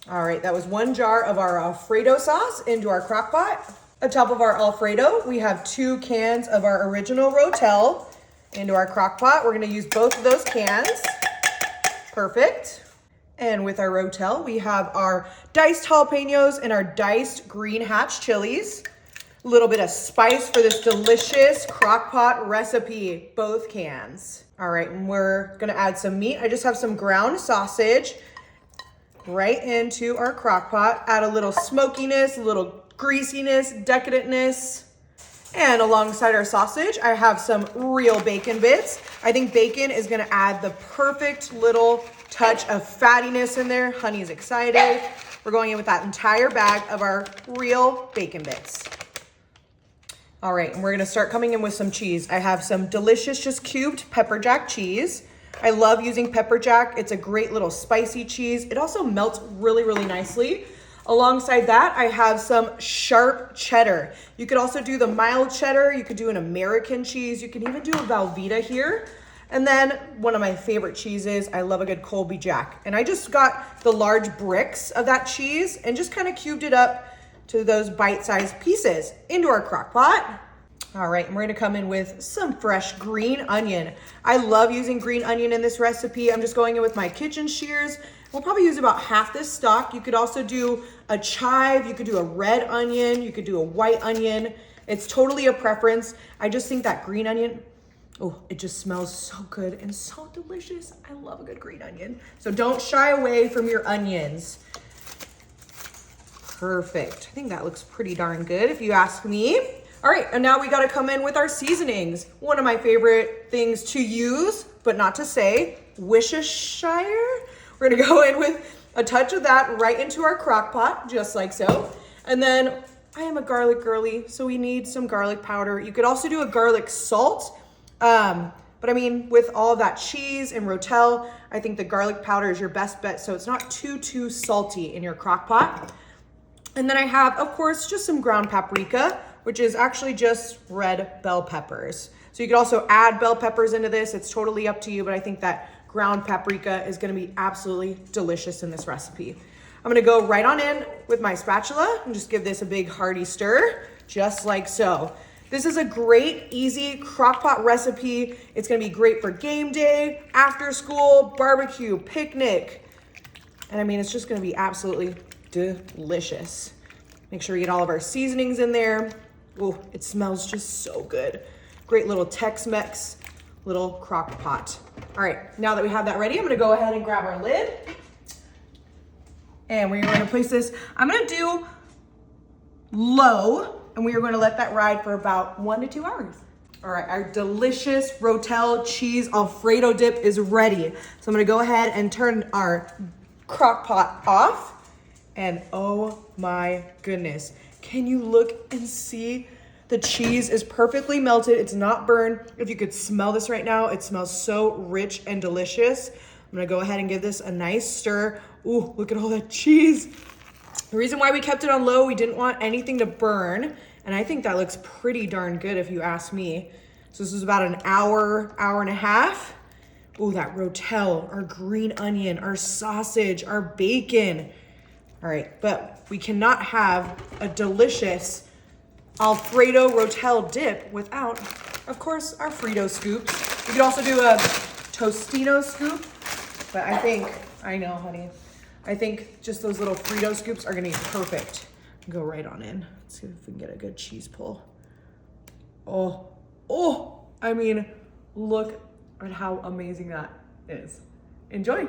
All right, that was 1 jar of our Alfredo sauce into our crock pot. On top of our Alfredo, we have 2 cans of our original Rotel into our crock pot. We're gonna use both of those cans. Perfect. And with our Rotel, we have our diced jalapenos and our diced green hatch chilies. A little bit of spice for this delicious crock pot recipe, both cans. All right, and we're gonna add some meat. I just have some ground sausage right into our crock pot. Add a little smokiness, a little greasiness, decadentness. And alongside our sausage, I have some real bacon bits. I think bacon is gonna add the perfect little touch of fattiness in there. Honey's excited. We're going in with that entire bag of our real bacon bits. All right, and we're gonna start coming in with some cheese. I have some delicious, just cubed pepper jack cheese. I love using pepper jack. It's a great little spicy cheese. It also melts really, really nicely. Alongside that, I have some sharp cheddar. You could also do the mild cheddar. You could do an American cheese. You can even do a Velveeta here. And then one of my favorite cheeses, I love a good Colby Jack. And I just got the large bricks of that cheese and just kind of cubed it up to those bite-sized pieces into our crock pot. All right, and we're gonna come in with some fresh green onion. I love using green onion in this recipe. I'm just going in with my kitchen shears. We'll probably use about half this stock. You could also do a chive, you could do a red onion, you could do a white onion. It's totally a preference. I just think that green onion, oh, it just smells so good and so delicious. I love a good green onion. So don't shy away from your onions. Perfect. I think that looks pretty darn good if you ask me. All right, and now we gotta come in with our seasonings. One of my favorite things to use, but not to say, Worcestershire. We're gonna go in with a touch of that right into our crock pot, just like so. And then I am a garlic girly, so we need some garlic powder. You could also do a garlic salt, but I mean, with all of that cheese and Rotel, I think the garlic powder is your best bet, so it's not too salty in your crock pot. And then I have, of course, just some ground paprika, which is actually just red bell peppers. So you could also add bell peppers into this. It's totally up to you, but I think that ground paprika is gonna be absolutely delicious in this recipe. I'm gonna go right on in with my spatula and just give this a big hearty stir, just like so. This is a great, easy crock pot recipe. It's gonna be great for game day, after school, barbecue, picnic. And I mean, it's just gonna be absolutely delicious. Make sure we get all of our seasonings in there. Oh, it smells just so good. Great little Tex-Mex little crock pot. All right, now that we have that ready, I'm gonna go ahead and grab our lid. And we're gonna place this, I'm gonna do low, and we are gonna let that ride for about 1 to 2 hours. All right, our delicious Rotel cheese Alfredo dip is ready. So I'm gonna go ahead and turn our crock pot off. And oh my goodness, can you look and see? The cheese is perfectly melted. It's not burned. If you could smell this right now, it smells so rich and delicious. I'm gonna go ahead and give this a nice stir. Ooh, look at all that cheese. The reason why we kept it on low, we didn't want anything to burn. And I think that looks pretty darn good if you ask me. So this is about an hour, hour and a half. Ooh, that Rotel, our green onion, our sausage, our bacon. All right, but we cannot have a delicious Alfredo Rotel dip without, of course, our Frito scoops. You could also do a Tostino scoop, but I know, honey. I think just those little Frito scoops are gonna be perfect. Go right on in. Let's see if we can get a good cheese pull. Oh, I mean, look at how amazing that is. Enjoy.